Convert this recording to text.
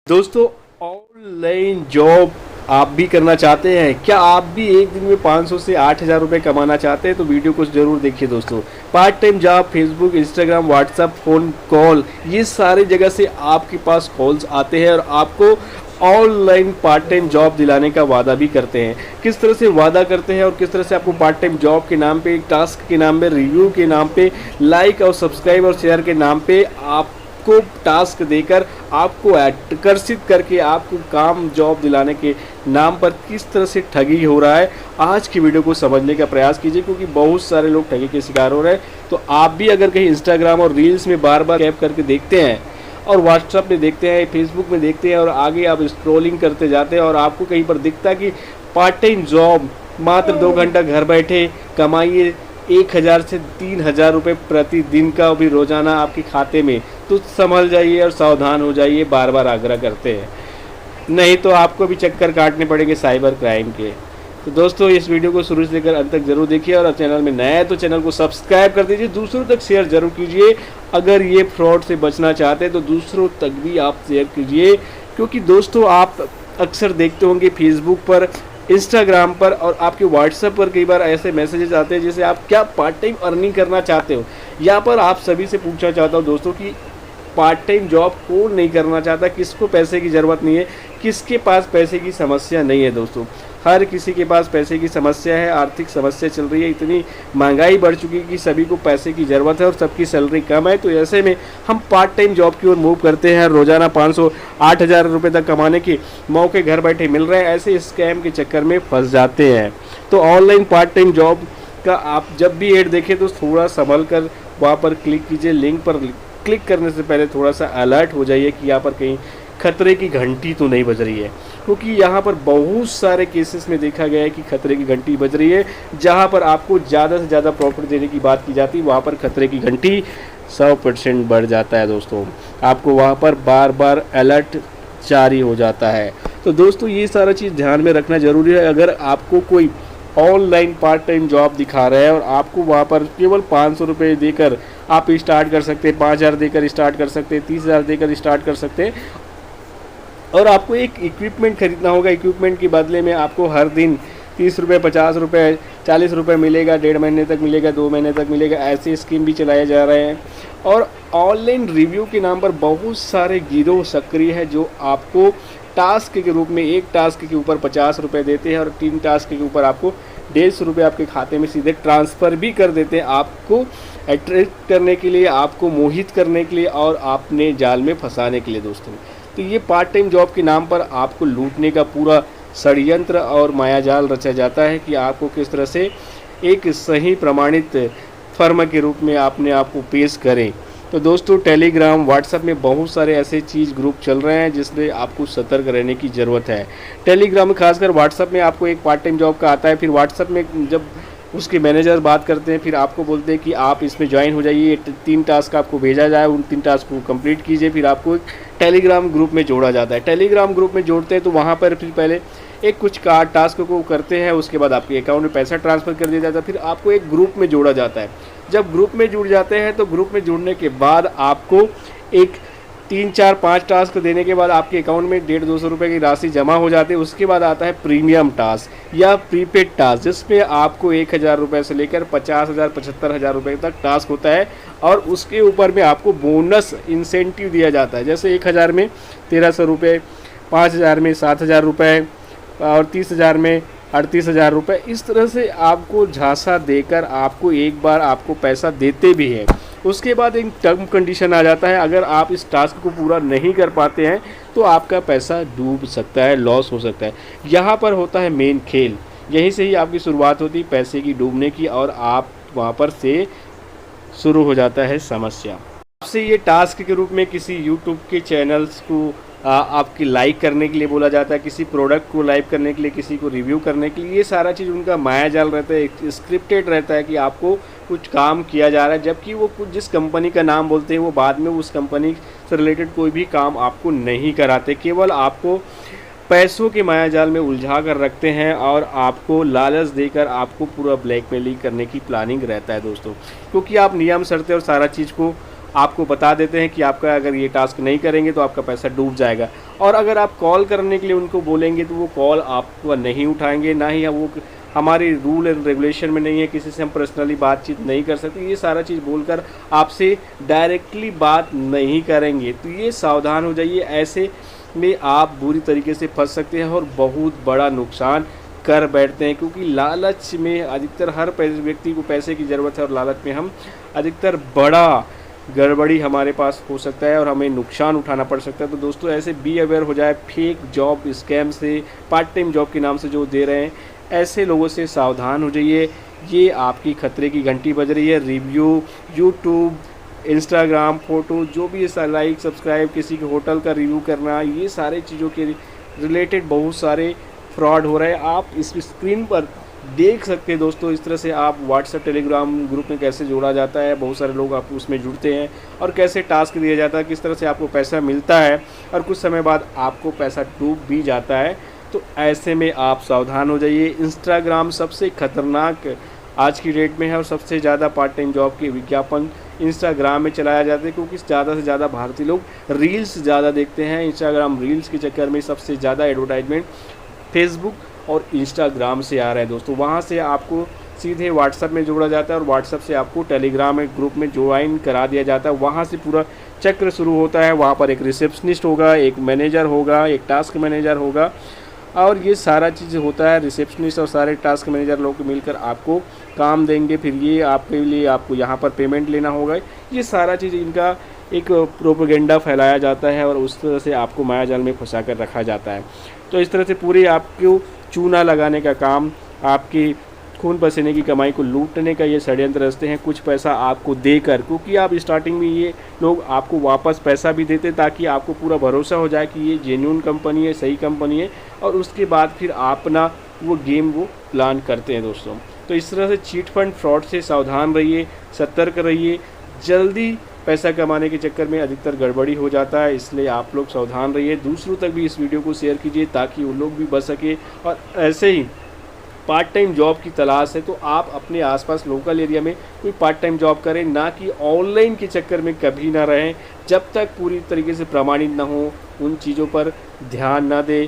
दोस्तों, online job आप भी करना चाहते हैं क्या? आप भी एक दिन में 500 से 8,000 रुपये कमाना चाहते हैं तो वीडियो को ज़रूर देखिए दोस्तों। Part time job Facebook, Instagram, WhatsApp, phone call, ये सारी जगह से आपके पास कॉल्स आते हैं और आपको ऑनलाइन पार्ट टाइम जॉब दिलाने का वादा भी करते हैं। किस तरह से वादा करते हैं और किस तरह से आपको पार्ट टाइम जॉब के नाम पे, टास्क के नाम पे, रिव्यू के नाम पे, लाइक और सब्सक्राइब और शेयर के नाम पे आपको टास्क देकर, आपको आकर्षित करके, आपको काम जॉब दिलाने के नाम पर किस तरह से ठगी हो रहा है, आज की वीडियो को समझने का प्रयास कीजिए, क्योंकि बहुत सारे लोग ठगी के शिकार हो रहे हैं। तो आप भी अगर कहीं इंस्टाग्राम और रील्स में बार बार टैप करके देखते हैं और व्हाट्सएप में देखते हैं, फेसबुक में देखते हैं और आगे आप स्क्रॉलिंग करते जाते हैं और आपको कहीं पर दिखता है कि पार्ट टाइम जॉब मात्र 2 घंटा घर बैठे कमाइए 1,000 से 3,000 रुपये प्रतिदिन का भी रोजाना आपके खाते में, तो संभल जाइए और सावधान हो जाइए। बार बार आग्रह करते हैं, नहीं तो आपको भी चक्कर काटने पड़ेंगे साइबर क्राइम के। तो दोस्तों, इस वीडियो को शुरू से लेकर अंत तक जरूर देखिए और चैनल में नया है तो चैनल को सब्सक्राइब कर दीजिए, दूसरों तक शेयर जरूर कीजिए। अगर ये फ्रॉड से बचना चाहते हैं तो दूसरों तक भी आप शेयर कीजिए, क्योंकि दोस्तों आप अक्सर देखते होंगे फेसबुक पर, इंस्टाग्राम पर और आपके व्हाट्सएप पर कई बार ऐसे मैसेजेस आते हैं जैसे आप क्या पार्ट टाइम अर्निंग करना चाहते हो। यहाँ पर आप सभी से पूछना चाहता हूँ दोस्तों कि पार्ट टाइम जॉब कौन नहीं करना चाहता, किसको पैसे की ज़रूरत नहीं है, किसके पास पैसे की समस्या नहीं है। दोस्तों, हर किसी के पास पैसे की समस्या है, आर्थिक समस्या चल रही है, इतनी महंगाई बढ़ चुकी है कि सभी को पैसे की ज़रूरत है और सबकी सैलरी कम है। तो ऐसे में हम पार्ट टाइम जॉब की ओर मूव करते हैं। रोज़ाना 500-8,000 रुपये तक कमाने के मौके घर बैठे मिल रहे हैं, ऐसे स्कैम के चक्कर में फंस जाते हैं। तो ऑनलाइन पार्ट टाइम जॉब का आप जब भी ऐड देखें तो थोड़ा संभल कर वहाँ पर क्लिक कीजिए। लिंक पर क्लिक करने से पहले थोड़ा सा अलर्ट हो जाइए कि यहाँ पर कहीं खतरे की घंटी तो नहीं बज रही है, क्योंकि यहाँ पर बहुत सारे केसेस में देखा गया है कि खतरे की घंटी बज रही है। जहाँ पर आपको ज़्यादा से ज़्यादा प्रॉफिट देने की बात की जाती है, वहाँ पर खतरे की घंटी 100% बढ़ जाता है। दोस्तों, आपको वहाँ पर बार बार अलर्ट जारी हो जाता है। तो दोस्तों, ये सारा चीज़ ध्यान में रखना ज़रूरी है। अगर आपको कोई ऑनलाइन पार्ट टाइम जॉब दिखा रहा है और आपको वहाँ पर केवल 500 रुपये देकर आप स्टार्ट कर सकते हैं, 5,000 देकर स्टार्ट कर सकते हैं, 30,000 देकर स्टार्ट कर सकते हैं, और आपको एक इक्विपमेंट खरीदना होगा। इक्विपमेंट के बदले में आपको हर दिन 30 रुपये, 50 रुपये, 40 रुपये मिलेगा, 1.5 महीने तक मिलेगा, 2 महीने तक मिलेगा, ऐसे स्कीम भी चलाए जा रहे हैं। और ऑनलाइन रिव्यू के नाम पर बहुत सारे गिरोह सक्रिय है जो आपको टास्क के रूप में, एक टास्क के ऊपर 50 रुपये देते हैं और 3 टास्क के ऊपर आपको 150 रुपये आपके खाते में सीधे ट्रांसफ़र भी कर देते हैं, आपको अट्रैक्ट करने के लिए, आपको मोहित करने के लिए और आपने जाल में फंसाने के लिए। दोस्तों, तो ये पार्ट टाइम जॉब के नाम पर आपको लूटने का पूरा षड्यंत्र और मायाजाल रचा जाता है कि आपको किस तरह से एक सही प्रमाणित फर्म के रूप में अपने आप को पेश करें। तो दोस्तों, टेलीग्राम, व्हाट्सएप में बहुत सारे ऐसे चीज़ ग्रुप चल रहे हैं जिसमें आपको सतर्क रहने की ज़रूरत है। टेलीग्राम में खासकर, व्हाट्सएप में आपको एक पार्ट टाइम जॉब का आता है, फिर व्हाट्सएप में जब उसके मैनेजर बात करते हैं फिर आपको बोलते हैं कि आप इसमें ज्वाइन हो जाइए, 3 टास्क आपको भेजा जाए, उन 3 टास्क को कंप्लीट कीजिए, फिर आपको एक टेलीग्राम ग्रुप में जोड़ा जाता है। टेलीग्राम ग्रुप में जोड़ते हैं तो वहाँ पर फिर पहले एक कुछ टास्क को करते हैं, उसके बाद आपके अकाउंट में पैसा ट्रांसफ़र कर दिया जाता है, फिर आपको एक ग्रुप में जोड़ा जाता है। जब ग्रुप में जुड़ जाते हैं तो ग्रुप में जुड़ने के बाद आपको एक 3-4-5 टास्क देने के बाद आपके अकाउंट में 150-200 रुपये की राशि जमा हो जाती है। उसके बाद आता है प्रीमियम टास्क या प्रीपेड टास्क, जिसमें आपको 1,000 रुपये से लेकर 50,000, 75,000 रुपये तक टास्क होता है और उसके ऊपर में आपको बोनस इंसेंटिव दिया जाता है। जैसे 1,000 में 1,300 रुपये, 5,000 में 7,000 रुपये और 30,000 में 38,000 रुपये। इस तरह से आपको झांसा देकर आपको एक बार आपको पैसा देते भी हैं। उसके बाद एक टर्म कंडीशन आ जाता है, अगर आप इस टास्क को पूरा नहीं कर पाते हैं तो आपका पैसा डूब सकता है, लॉस हो सकता है। यहाँ पर होता है मेन खेल, यहीं से ही आपकी शुरुआत होती है पैसे की डूबने की और आप वहाँ पर से शुरू हो जाता है समस्या। आपसे ये टास्क के रूप में किसी यूट्यूब के चैनल्स को आपकी लाइक करने के लिए बोला जाता है, किसी प्रोडक्ट को लाइक करने के लिए, किसी को रिव्यू करने के लिए। ये सारा चीज़ उनका मायाजाल रहता है, स्क्रिप्टेड रहता है कि आपको कुछ काम किया जा रहा है, जबकि वो कुछ जिस कंपनी का नाम बोलते हैं वो बाद में उस कंपनी से रिलेटेड कोई भी काम आपको नहीं कराते, केवल आपको पैसों के मायाजाल में उलझा कर रखते हैं और आपको लालच देकर आपको पूरा ब्लैकमेलिंग करने की प्लानिंग रहता है। दोस्तों, क्योंकि आप नियम शर्तें और सारा चीज़ को आपको बता देते हैं कि आपका अगर ये टास्क नहीं करेंगे तो आपका पैसा डूब जाएगा। और अगर आप कॉल करने के लिए उनको बोलेंगे तो वो कॉल आपको नहीं उठाएंगे, ना ही वो हमारे रूल एंड रेगुलेशन में नहीं है, किसी से हम पर्सनली बातचीत नहीं कर सकते, ये सारा चीज़ बोलकर आपसे डायरेक्टली बात नहीं करेंगे। तो ये सावधान हो जाइए, ऐसे में आप बुरी तरीके से फंस सकते हैं और बहुत बड़ा नुकसान कर बैठते हैं, क्योंकि लालच में अधिकतर हर व्यक्ति को पैसे की ज़रूरत है और लालच में हम अधिकतर बड़ा गड़बड़ी हमारे पास हो सकता है और हमें नुकसान उठाना पड़ सकता है। तो दोस्तों ऐसे बी अवेयर हो जाए, फेक जॉब स्कैम से, पार्ट टाइम जॉब के नाम से जो दे रहे हैं, ऐसे लोगों से सावधान हो जाइए। ये आपकी खतरे की घंटी बज रही है। रिव्यू, यूट्यूब, इंस्टाग्राम, फ़ोटो, जो भी ये लाइक सब्सक्राइब, किसी के होटल का रिव्यू करना, ये सारे चीज़ों के रिलेटेड बहुत सारे फ्रॉड हो रहे हैं। आप इस स्क्रीन पर देख सकते हैं दोस्तों। इस तरह से आप व्हाट्सएप टेलीग्राम ग्रुप में कैसे जोड़ा जाता है, बहुत सारे लोग आप उसमें जुड़ते हैं और कैसे टास्क दिया जाता है, किस तरह से आपको पैसा मिलता है और कुछ समय बाद आपको पैसा डूब भी जाता है। तो ऐसे में आप सावधान हो जाइए। इंस्टाग्राम सबसे खतरनाक आज की डेट में है और सबसे ज़्यादा पार्ट टाइम जॉब के विज्ञापन इंस्टाग्राम में चलाया जाता है, क्योंकि ज़्यादा से ज़्यादा भारतीय लोग रील्स ज़्यादा देखते हैं। इंस्टाग्राम रील्स के चक्कर में सबसे ज़्यादा एडवर्टाइजमेंट फेसबुक और इंस्टाग्राम से आ रहा है दोस्तों। वहाँ से आपको सीधे व्हाट्सएप में जोड़ा जाता है और व्हाट्सएप से आपको टेलीग्राम में ग्रुप में ज्वाइन करा दिया जाता है। वहाँ से पूरा चक्र शुरू होता है। वहाँ पर एक रिसेप्शनिस्ट होगा, एक मैनेजर होगा, एक टास्क मैनेजर होगा और ये सारा चीज़ होता है। रिसेप्शनिस्ट और सारे टास्क मैनेजर लोग मिलकर आपको काम देंगे, फिर ये आपके लिए आपको यहाँ पर पेमेंट लेना होगा। ये सारा चीज़ इनका एक प्रोपेगेंडा फैलाया जाता है और उस तरह से आपको मायाजाल में फंसा कर रखा जाता है। तो इस तरह से पूरे आपको चूना लगाने का काम, आपकी खून पसीने की कमाई को लूटने का ये षड्यंत्र रचते हैं, कुछ पैसा आपको देकर, क्योंकि आप स्टार्टिंग में ये लोग आपको वापस पैसा भी देते ताकि आपको पूरा भरोसा हो जाए कि ये जेन्युइन कंपनी है, सही कंपनी है, और उसके बाद फिर अपना वो गेम वो प्लान करते हैं दोस्तों। तो इस तरह से चीट फंड फ्रॉड से सावधान रहिए, सतर्क रहिए। जल्दी पैसा कमाने के चक्कर में अधिकतर गड़बड़ी हो जाता है, इसलिए आप लोग सावधान रहिए। दूसरों तक भी इस वीडियो को शेयर कीजिए ताकि वो लोग भी बच सके। और ऐसे ही पार्ट टाइम जॉब की तलाश है तो आप अपने आसपास लोकल एरिया में कोई पार्ट टाइम जॉब करें, ना कि ऑनलाइन के चक्कर में कभी ना रहें। जब तक पूरी तरीके से प्रमाणित ना हो उन चीज़ों पर ध्यान ना दें।